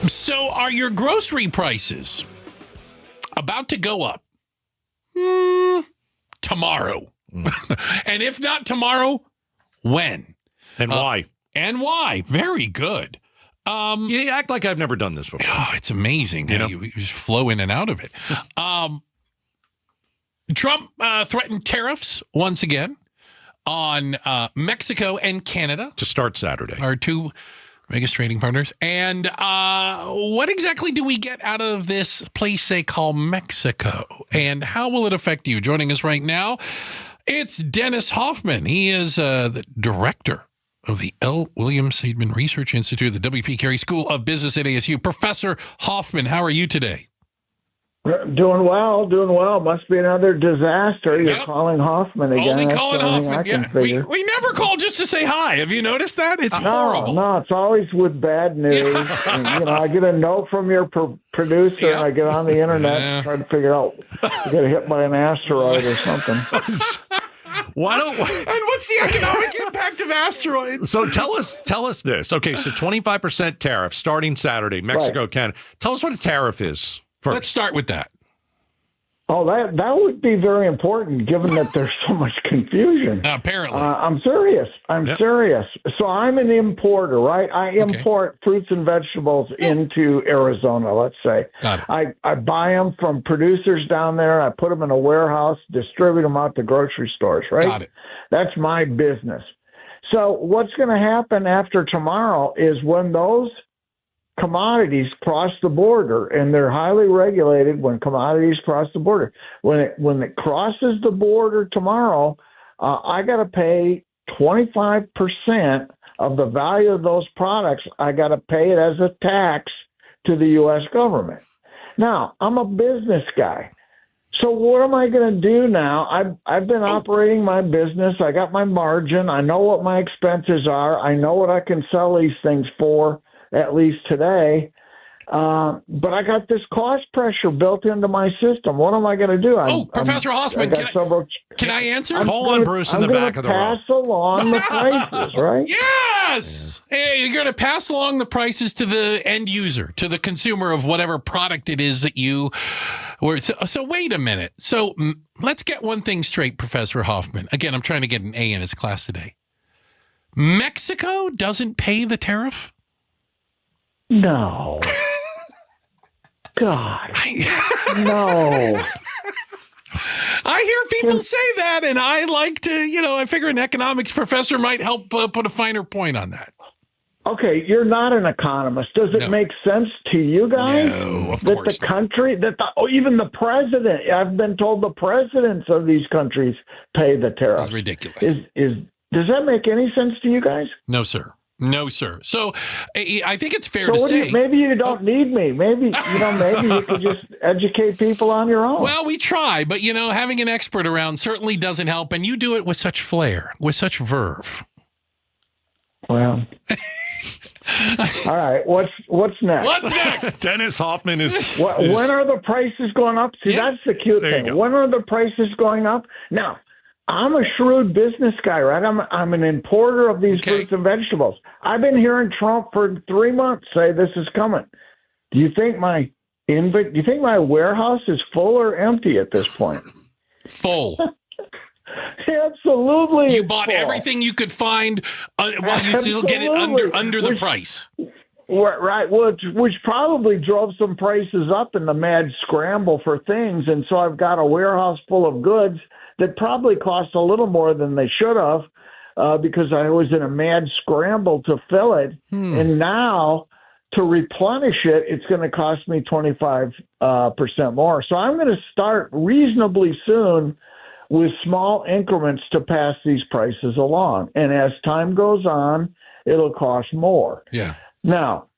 So are your grocery prices about to go up tomorrow? And if not tomorrow, when? And why? And why? Very good. You act like I've never done this before. Oh, it's amazing how you just flow in and out of it. Trump threatened tariffs once again on Mexico and Canada. To start Saturday. Our two biggest trading partners. And what exactly do we get out of this place they call Mexico? And how will it affect you? Joining us right now, it's Dennis Hoffman. He is the director of the L. William Seidman Research Institute, the W.P. Carey School of Business at ASU. Professor Hoffman, how are you today? Doing well. Must be another disaster. You're calling Hoffman again. Only calling Hoffman. Yeah. We never call just to say hi. Have you noticed that? It's horrible. No, it's always with bad news. And, I get a note from your producer, and I get on the internet and try to figure out you get hit by an asteroid or something. And what's the economic impact of asteroids? So tell us this. Okay, so 25% tariff starting Saturday, Mexico, Canada. Tell us what a tariff is first. Let's start with that. Oh, that would be very important, given that there's so much confusion. Apparently. I'm serious. Serious. So I'm an importer, right? I import fruits and vegetables into Arizona, let's say. Got it. I buy them from producers down there. I put them in a warehouse, distribute them out to grocery stores, right? Got it. That's my business. So what's going to happen after tomorrow is when those commodities cross the border, and they're highly regulated when commodities cross the border. When it crosses the border tomorrow, I got to pay 25% of the value of those products. I got to pay it as a tax to the U.S. government. Now, I'm a business guy. So what am I going to do now? I've been operating my business. I got my margin. I know what my expenses are. I know what I can sell these things for, at least today. But I got this cost pressure built into my system. What am I going to do? Professor Hoffman, can I answer? Call on Bruce in the back of the room. Pass along the prices, right? Yes! Yeah. Hey, you're going to pass along the prices to the end user, to the consumer of whatever product it is that you... So wait a minute. So let's get one thing straight, Professor Hoffman. Again, I'm trying to get an A in his class today. Mexico doesn't pay the tariff? No. God. No. I hear people say that, and I like to, I figure an economics professor might help put a finer point on that. Okay, you're not an economist. Does it make sense to you guys? No, of that course the country, even the president, I've been told the presidents of these countries pay the tariff. That's ridiculous. Does that make any sense to you guys? No, sir. No, sir. So I think it's fair to say. Maybe you don't need me. Maybe you could just educate people on your own. Well, we try, but having an expert around certainly doesn't help, and you do it with such flair, with such verve. Well. All right. What's next? What's next? Dennis Hoffman is. When are the prices going up? See, that's the cute thing. When are the prices going up? Now, I'm a shrewd business guy, right? I'm an importer of these fruits and vegetables. I've been hearing Trump for 3 months say this is coming. Do you think my warehouse is full or empty at this point? Full. Absolutely. You bought everything you could find while you still get it under the price. Right, which probably drove some prices up in the mad scramble for things. And so I've got a warehouse full of goods that probably cost a little more than they should have because I was in a mad scramble to fill it. And now to replenish it, it's going to cost me 25% more. So I'm going to start reasonably soon with small increments to pass these prices along. And as time goes on, it'll cost more. Yeah. Now,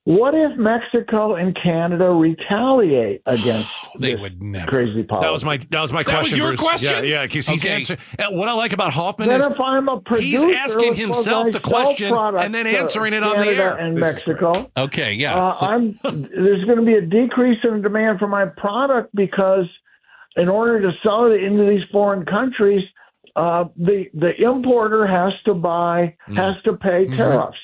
what if Mexico and Canada retaliate against they would never. Crazy policy? That was my question. That was your Bruce. question? Yeah, because he's answering. What I like about Hoffman then is if I'm a producer, he's asking himself the question and then answering it on the air. And Mexico. Okay, yeah. There's going to be a decrease in demand for my product because in order to sell it into these foreign countries, the importer has to pay tariffs.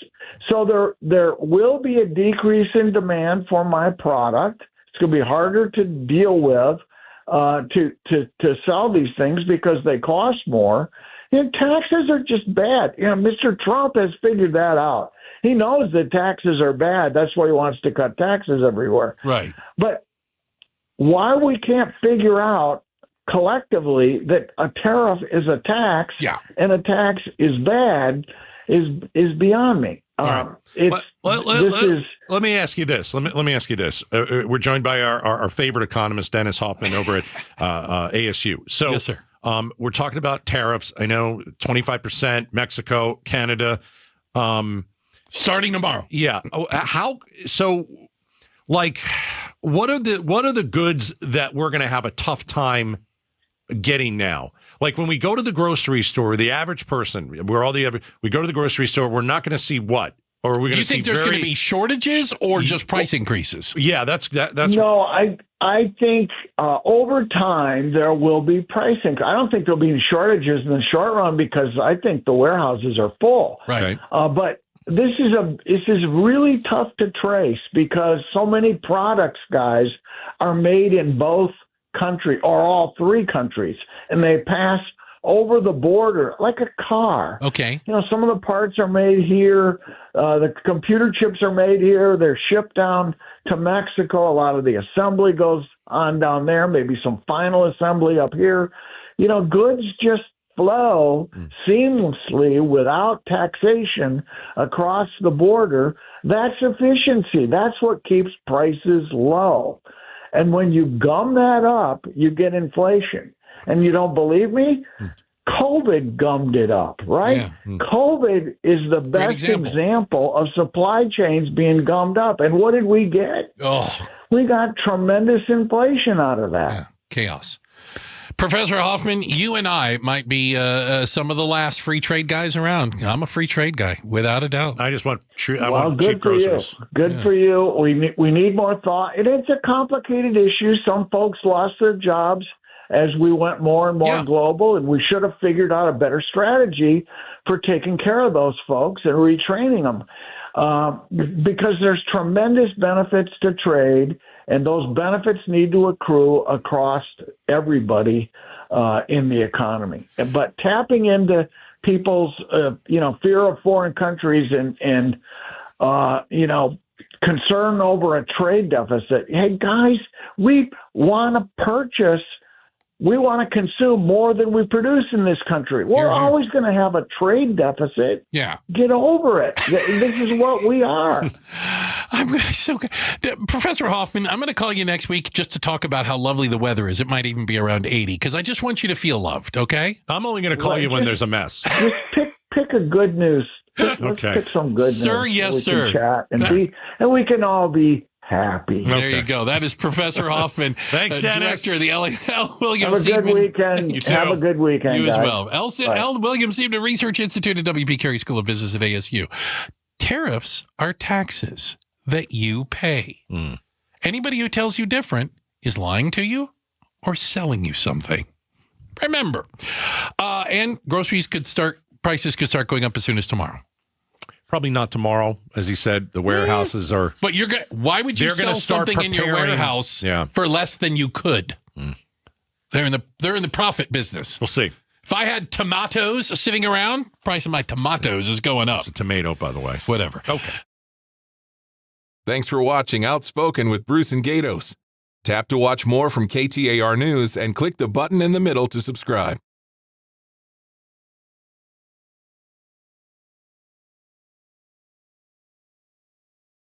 So there will be a decrease in demand for my product. It's going to be harder to deal with, to sell these things because they cost more. Taxes are just bad. Mr. Trump has figured that out. He knows that taxes are bad. That's why he wants to cut taxes everywhere. Right. But why we can't figure out collectively that a tariff is a tax and a tax is bad is beyond me. Let me ask you this. Let me ask you this. We're joined by our favorite economist, Dennis Hoffman, over at ASU. So, yes, sir. We're talking about tariffs. I know 25%, Mexico, Canada. Starting tomorrow. Yeah. What are the goods that we're going to have a tough time getting now? Like when we go to the grocery store, the average person, we go to the grocery store, we're not going to see what? Or are we going to see? Do you think there's going to be shortages or just price increases? Yeah, that's. No, I think over time there will be pricing. I don't think there'll be shortages in the short run because I think the warehouses are full. Right. But this is really tough to trace because so many products, guys, are made in both countries or all three countries, and they pass over the border like a car. Okay. Some of the parts are made here. The computer chips are made here. They're shipped down to Mexico. A lot of the assembly goes on down there, maybe some final assembly up here. Goods just flow seamlessly without taxation across the border. That's efficiency. That's what keeps prices low. And when you gum that up, you get inflation. And you don't believe me? COVID gummed it up, right? Yeah. COVID is the best example of supply chains being gummed up. And what did we get? We got tremendous inflation out of that. Yeah. Chaos. Professor Hoffman, you and I might be some of the last free trade guys around. I'm a free trade guy, without a doubt. I just want cheap good for groceries. You. Good for you. We need more thought. And it's a complicated issue. Some folks lost their jobs as we went more and more global, and we should have figured out a better strategy for taking care of those folks and retraining them. Because there's tremendous benefits to trade, and those benefits need to accrue across everybody in the economy. But tapping into people's, fear of foreign countries and concern over a trade deficit. Hey, guys, we want to consume more than we produce in this country. We're always going to have a trade deficit. Yeah. Get over it. This is what we are. Professor Hoffman, I'm going to call you next week just to talk about how lovely the weather is. It might even be around 80 because I just want you to feel loved, okay? I'm only going to call you when there's a mess. Just pick a good news. Let's pick some good news. Sir, yes, sir. Chat and we can all be happy. There you go. That is Professor Hoffman. Thanks, Dennis. Director of the L. William Have a Seidman. good weekend. You too. Have a good weekend, You as guys. well. L. William Seidman Research Institute at WP Carey School of Business at ASU. Tariffs are taxes that you pay. Anybody who tells you different is lying to you or selling you something. Remember. And prices could start going up as soon as tomorrow. Probably not tomorrow, as he said. The warehouses are. But why would you sell something in your warehouse for less than you could? They're in the profit business. We'll see. If I had tomatoes sitting around, price of my tomatoes is going up. It's a tomato, by the way. Whatever. Okay. Thanks for watching Outspoken with Bruce and Gatos. Tap to watch more from KTAR News and click the button in the middle to subscribe.